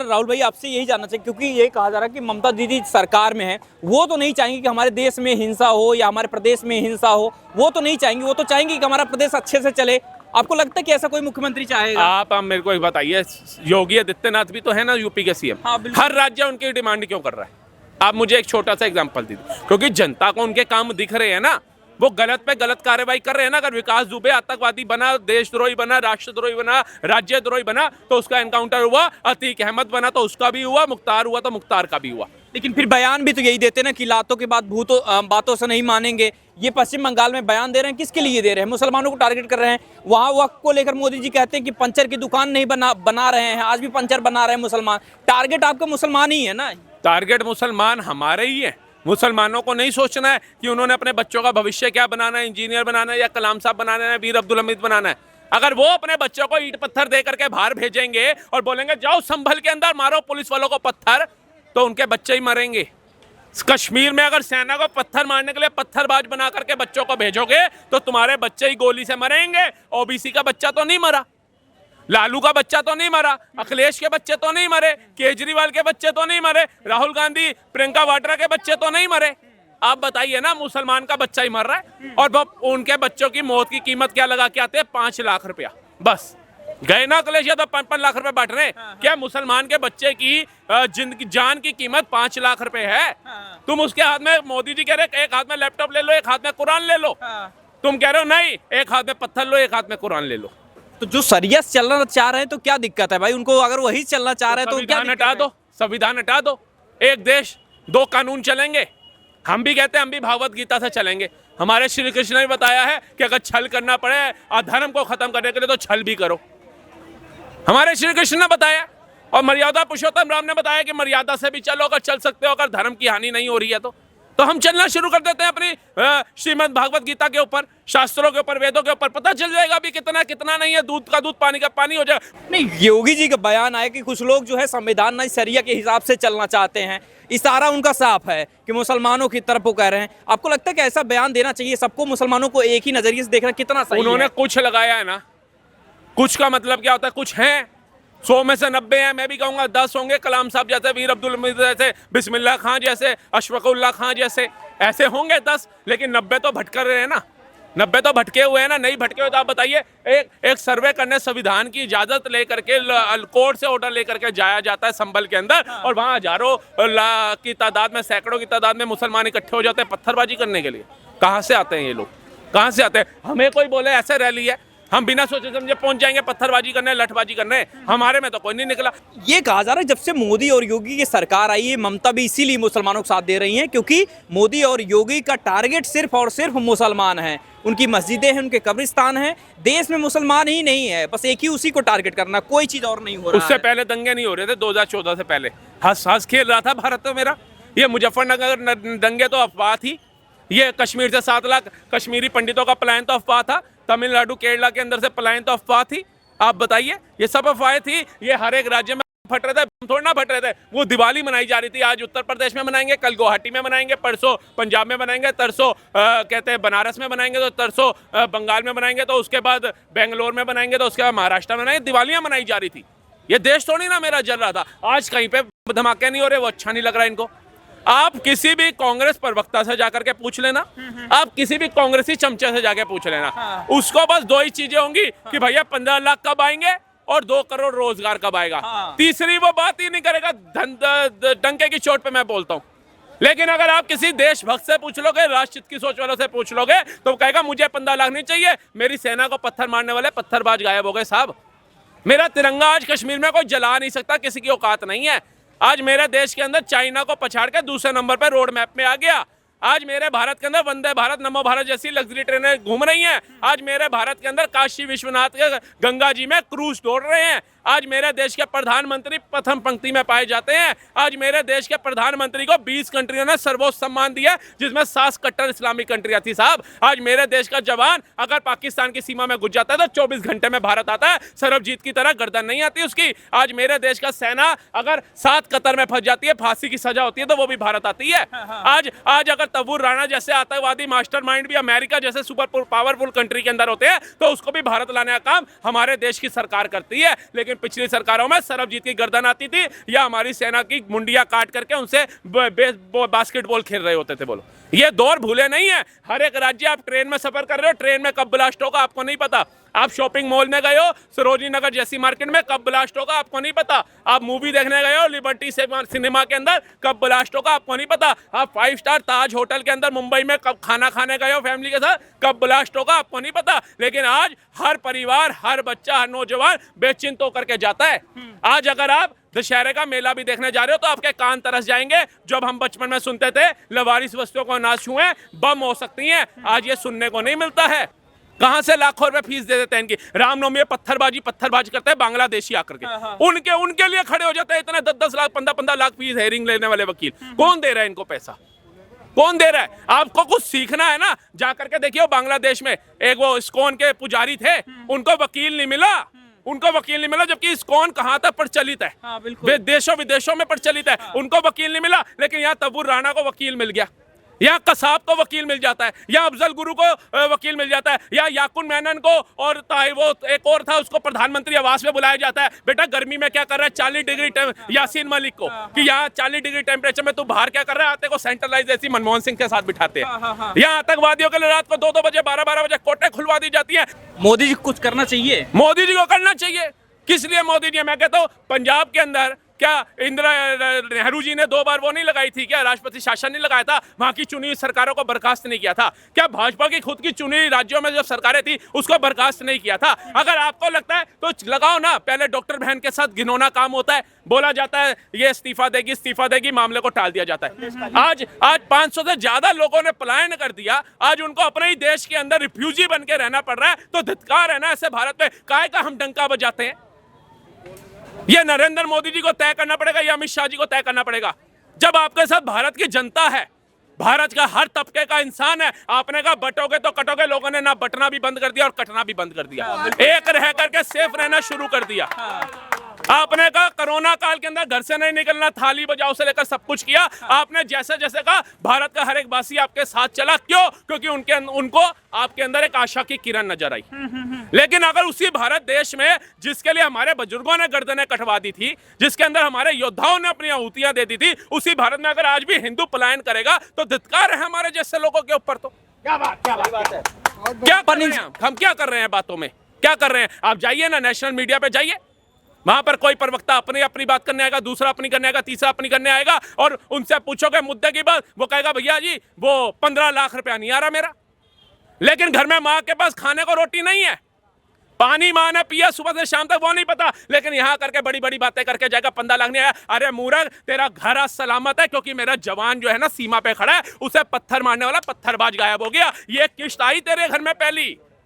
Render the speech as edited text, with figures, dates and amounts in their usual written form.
लगातार राहुल भाई आपसे यही जानना चाहिए, क्योंकि ये कहा जा रहा है कि ममता दीदी सरकार में है, वो तो नहीं चाहेंगी कि हमारे देश में हिंसा हो या हमारे प्रदेश में हिंसा हो, वो तो नहीं चाहेंगी, वो तो चाहेंगी कि हमारा प्रदेश अच्छे से चले। आपको लगता है कि ऐसा कोई मुख्यमंत्री चाहेगा? आप मेरे को एक बताइए, योगी आदित्यनाथ भी तो है ना यूपी के सीएम। हाँ, बिल्कुल। हर राज्य उनकी डिमांड क्यों कर रहा है? आप मुझे एक छोटा सा एग्जांपल दीजिए, क्योंकि जनता को उनके काम दिख रहे हैं ना, वो गलत पे गलत कार्रवाई कर रहे हैं ना। अगर विकास दुबे आतंकवादी बना, देशद्रोही बना, राष्ट्रद्रोही बना, राज्यद्रोही बना तो उसका एनकाउंटर हुआ, अतीक अहमद बना तो उसका भी हुआ, मुख्तार हुआ तो मुख्तार का भी हुआ। लेकिन फिर बयान भी तो यही देते ना कि लातों के बाद बातों से नहीं मानेंगे। ये पश्चिम बंगाल में बयान दे रहे हैं, किसके लिए दे रहे हैं? मुसलमानों को टारगेट कर रहे हैं। वहाँ वक्त को लेकर मोदी जी कहते हैं कि पंचर की दुकान नहीं बना रहे हैं, आज भी पंचर बना रहे हैं मुसलमान। टारगेट आपका मुसलमान ही है ना? टारगेट मुसलमान हमारे ही है। मुसलमानों को नहीं सोचना है कि उन्होंने अपने बच्चों का भविष्य क्या बनाना है, इंजीनियर बनाना है या कलाम साहब बनाना है, वीर अब्दुल हमीद बनाना है। अगर वो अपने बच्चों को ईंट पत्थर दे करके बाहर भेजेंगे और बोलेंगे जाओ संभल के अंदर मारो पुलिस वालों को पत्थर, तो उनके बच्चे ही मरेंगे। कश्मीर में अगर सेना को पत्थर मारने के लिए पत्थरबाज बना करके बच्चों को भेजोगे तो तुम्हारे बच्चे ही गोली से मरेंगे। ओबीसी का बच्चा तो नहीं मरा, लालू का बच्चा तो नहीं मरा, अखिलेश के बच्चे तो नहीं मरे, केजरीवाल के बच्चे तो नहीं मरे, राहुल गांधी प्रियंका वाड्रा के बच्चे तो नहीं मरे। आप बताइए ना, मुसलमान का बच्चा ही मर रहा है। और वो उनके बच्चों की मौत की कीमत क्या लगा के आते हैं? 5 लाख रुपया। बस गए ना अखिलेश यादव 5-5 लाख रुपए बांट रहे। क्या मुसलमान के बच्चे की जिंदगी जान की कीमत 5 लाख रुपए है? तुम उसके हाथ में, मोदी जी कह रहे एक हाथ में लैपटॉप ले लो, एक हाथ में कुरान ले लो। तुम कह रहे हो नहीं, एक हाथ में पत्थर लो, एक हाथ में कुरान ले लो। तो जो शरिया चलना चाह रहे हैं तो क्या दिक्कत है भाई? उनको अगर वही चलना चाह रहे हैं तो क्या हटा दो, संविधान हटा दो। एक देश दो कानून चलेंगे। हम भी कहते हैं हम भी भागवत गीता से चलेंगे। हमारे श्री कृष्ण ने बताया है कि अगर छल करना पड़े अधर्म को खत्म करने के लिए तो छल भी करो। हमारे श्री कृष्ण ने बताया, और मर्यादा पुरुषोत्तम राम ने बताया कि मर्यादा से भी चलो, अगर चल सकते हो, अगर धर्म की हानि नहीं हो रही है तो हम चलना शुरू कर देते हैं अपनी श्रीमद् भागवत गीता के ऊपर, शास्त्रों के ऊपर, वेदों के ऊपर। पता चल जाएगा अभी कितना कितना नहीं है, दूध का दूध पानी का पानी हो जाएगा। नहीं, योगी जी का बयान आया कि कुछ लोग जो है संविधान नहीं शरिया के हिसाब से चलना चाहते हैं। इशारा उनका साफ है कि मुसलमानों की तरफ वो कह रहे हैं। आपको लगता है कि ऐसा बयान देना चाहिए? सबको मुसलमानों को एक ही नजरिए से देखना कितना सही है? उन्होंने कुछ लगाया है ना, कुछ का मतलब क्या होता है? कुछ है 100 में से 90 हैं, मैं भी कहूँगा 10 होंगे। कलाम साहब जैसे, वीर अब्दुल हमीद जैसे, बिस्मिल्लाह खां जैसे, अशफाकुल्लाह खां जैसे, ऐसे होंगे 10। लेकिन 90 तो भटक रहे हैं ना, 90 तो भटके हुए हैं ना। नहीं भटके हुए तो आप बताइए, एक सर्वे करने संविधान की इजाजत लेकर के कोर्ट से ऑर्डर लेकर के जाया जाता है संभल के अंदर, और वहाँ हजारों की तादाद में, सैकड़ों की तादाद में मुसलमान इकट्ठे हो जाते हैं पत्थरबाजी करने के लिए। कहाँ से आते हैं ये लोग? कहाँ से आते हैं? हमें कोई बोले ऐसे रैली है, हम बिना सोचे समझे पहुंच जाएंगे पत्थरबाजी करने, लठबाजी करने। हमारे में तो कोई नहीं निकला। ये कहा जा रहा है जब से मोदी और योगी की सरकार आई है, ममता भी इसीलिए मुसलमानों को साथ दे रही हैं, क्योंकि मोदी और योगी का टारगेट सिर्फ और सिर्फ मुसलमान हैं। उनकी मस्जिदें हैं, उनके कब्रिस्तान हैं। देश में मुसलमान ही नहीं है, बस एक ही उसी को टारगेट करना, कोई चीज और नहीं हो रहा। उससे पहले दंगे नहीं हो रहे थे 2014 से पहले। हंस हंस खेल रहा था भारत तो मेरा। ये मुजफ्फरनगर दंगे तो अफवाह थी। ये कश्मीर से 7 लाख कश्मीरी पंडितों का पलायन तो अफवाह था। तमिलनाडु केरला के अंदर से पलायन तो अफवाह थी। आप बताइए, ये सब अफवाहें थी। ये हर एक राज्य में फट रहे थे, थोड़ा ना फट रहे थे। वो दिवाली मनाई जा रही थी, आज उत्तर प्रदेश में मनाएंगे, कल गुवाहाटी में मनाएंगे, परसों पंजाब में मनाएंगे, तरसों कहते हैं बनारस में मनाएंगे, तो तरसों बंगाल में मनाएंगे, तो उसके बाद बेंगलोर में मनाएंगे, तो उसके बाद महाराष्ट्र में मनाएंगे। दिवालियां मनाई जा रही थी। ये देश थोड़ी ना मेरा जल रहा था। आज कहीं पे धमाके नहीं हो रहे, वो अच्छा नहीं लग रहा इनको। आप किसी भी कांग्रेस प्रवक्ता से जाकर के पूछ लेना, आप किसी भी कांग्रेसी चमचे से जाके पूछ लेना, उसको बस 2 ही चीजें होंगी कि भैया 15 लाख कब आएंगे और 2 करोड़ रोजगार कब आएगा। तीसरी वो बात ही नहीं करेगा। डंके की चोट पे मैं बोलता हूँ। लेकिन अगर आप किसी देशभक्त से पूछ लोगे, राष्ट्रहित की सोच वालों से पूछ लोगे, तो कहेगा मुझे 15 लाख नहीं चाहिए, मेरी सेना को पत्थर मारने वाले पत्थरबाज गायब हो गए साहब। मेरा तिरंगा आज कश्मीर में कोई जला नहीं सकता, किसी की औकात नहीं है। आज मेरे देश के अंदर चाइना को पछाड़ के दूसरे नंबर पर रोड मैप में आ गया। आज मेरे भारत के अंदर वंदे भारत, नमो भारत जैसी लग्जरी ट्रेनें घूम रही हैं। आज मेरे भारत के अंदर काशी विश्वनाथ के गंगा जी में क्रूज दौड़ रहे हैं। आज मेरे देश के प्रधानमंत्री प्रथम पंक्ति में पाए जाते हैं। आज मेरे देश के प्रधानमंत्री को 20 कंट्रियों ने सर्वोच्च सम्मान दिया, जिसमें 7 कट्टर इस्लामिक कंट्रियां थी साहब। आज मेरे देश का जवान अगर पाकिस्तान की सीमा में घुस जाता है तो 24 घंटे में भारत आता है। सरबजीत की तरह गर्दन नहीं आती उसकी। आज मेरे देश का सेना अगर 7 कतर में फंस जाती है, फांसी की सजा होती है, तो वो भी भारत आती है। आज अगर तबूर राणा जैसे आतंकवादी मास्टरमाइंड भी अमेरिका जैसे सुपर पावरफुल कंट्री के अंदर होते हैं, तो उसको भी भारत लाने का काम हमारे देश की सरकार करती है। लेकिन लेकिन पिछली सरकारों में सरबजीत की गर्दन आती थी या हमारी सेना की मुंडियां काट करके उनसे बास्केटबॉल खेल रहे होते थे। बोलो, ये दौर भूले नहीं है। हर एक राज्य, आप ट्रेन में सफर कर रहे हो, ट्रेन में कब ब्लास्ट होगा आपको नहीं पता। आप शॉपिंग मॉल में गए हो, सरोजनी नगर जैसी मार्केट में, कब ब्लास्ट होगा आपको नहीं पता। आप मूवी देखने गए हो लिबर्टी सिनेमा के अंदर, कब ब्लास्ट होगा आपको नहीं पता। आप 5 स्टार ताज होटल के अंदर मुंबई में कब खाना खाने गए हो फैमिली के साथ, कब ब्लास्ट होगा आपको नहीं पता। लेकिन आज हर परिवार, हर बच्चा, हर नौजवान बेचिंत होकर के जाता है। आज अगर आप दशहरे का मेला भी देखने जा रहे हो तो आपके कान तरस जाएंगे। जब हम बचपन में सुनते थे लवारिस वस्तुओं को ना छुएं, बम हो सकती हैं, आज ये सुनने को नहीं मिलता है। कहां से लाखों रुपए फीस दे देते हैं इनकी। रामनवमी में पत्थरबाजी करते हैं बांग्लादेशी आकर के, उनके लिए खड़े हो जाते हैं इतने 10-10 लाख 15-15 लाख फीस, हेयरिंग लेने वाले वकील। कौन दे रहा है इनको पैसा, कौन दे रहा है? आपको कुछ सीखना है ना, जाकर के देखिए बांग्लादेश में एक वो इस्कॉन के पुजारी थे, उनको वकील नहीं मिला, जबकि इस्कॉन कहां तक प्रचलित है, देशों विदेशों में प्रचलित है। उनको वकील नहीं मिला, लेकिन यहाँ तब्बूर राणा को वकील मिल गया, यहाँ कसाब को वकील मिल जाता है, या अफजल गुरु को वकील मिल जाता है, या याकुन मेनन को, और वो एक और था, उसको प्रधानमंत्री आवास में बुलाया जाता है। बेटा गर्मी में क्या कर रहा है 40 डिग्री, यासीन मलिक को कि यहाँ 40 डिग्री टेम्परेचर में तू बाहर क्या कर रहा है, आते को सेंट्रलाइज ऐसी मनमोहन सिंह के साथ बिठाते हैं। यहाँ आतंकवादियों के लिए रात को 2-2 बजे 12-12 बजे कोटे खुलवा दी जाती है। मोदी जी को कुछ करना चाहिए, मोदी जी को करना चाहिए। किस लिए मोदी जी? मैं कहता हूँ पंजाब के अंदर क्या इंदिरा नेहरू जी ने 2 बार वो नहीं लगाई थी क्या, राष्ट्रपति शासन नहीं लगाया था, वहां की चुनी हुई सरकारों को बर्खास्त नहीं किया था क्या? भाजपा की खुद की चुनी हुई राज्यों में जब सरकारें थी उसको बर्खास्त नहीं किया था। अगर आपको लगता है तो लगाओ ना। पहले डॉक्टर बहन के साथ घिनौना काम होता है, बोला जाता है ये इस्तीफा देगी, मामले को टाल दिया जाता है। आज 500 से ज्यादा लोगों ने पलायन कर दिया, आज उनको अपने ही देश के अंदर रिफ्यूजी बन के रहना पड़ रहा है। तो धिक्कार है ना ऐसे भारत में, काहे का हम डंका बजाते हैं? ये नरेंद्र मोदी जी को तय करना पड़ेगा या अमित शाह जी को तय करना पड़ेगा। जब आपके साथ भारत की जनता है, भारत का हर तबके का इंसान है, आपने कहा बटोगे तो कटोगे, लोगों ने ना बटना भी बंद कर दिया और कटना भी बंद कर दिया, एक रह करके सेफ रहना शुरू कर दिया। आपने कहा कोरोना काल के अंदर घर से नहीं निकलना, थाली बजाओ से लेकर सब कुछ किया। आपने जैसे जैसे कहा भारत का हर एक वासी आपके साथ चला, क्यों? क्योंकि उनको आपके अंदर एक आशा की किरण नजर आई। लेकिन अगर उसी भारत देश में जिसके लिए हमारे बुजुर्गों ने गर्दनें कटवा दी थी, जिसके अंदर हमारे योद्धाओं ने अपनी आहुतियां दे दी थी, उसी भारत में अगर आज भी हिंदू पलायन करेगा तो धिक्कार है हमारे जैसे लोगों के ऊपर। तो क्या बात है, क्या कर रहे हैं हम क्या कर रहे हैं बातों में, क्या कर रहे हैं? आप जाइए ना नेशनल मीडिया पे जाइए, वहां पर कोई प्रवक्ता अपनी बात करने आएगा, दूसरा अपनी करने आएगा, तीसरा अपनी करने आएगा, और उनसे पूछोगे मुद्दे की बात, वो कहेगा भैया जी वो 15 लाख रुपया नहीं आ रहा मेरा। लेकिन घर में माँ के पास खाने को रोटी नहीं है, पानी माँ ने पिया सुबह से शाम तक वो नहीं पता, लेकिन यहाँ करके बड़ी बड़ी बातें करके जाएगा 15 लाख नहीं आया। अरे मूर्ख, तेरा घर आज सलामत है क्योंकि मेरा जवान जो है ना सीमा पे खड़ा है, उसे पत्थर मारने वाला पत्थरबाज गायब हो गया। ये किश्त आई तेरे घर में पहली,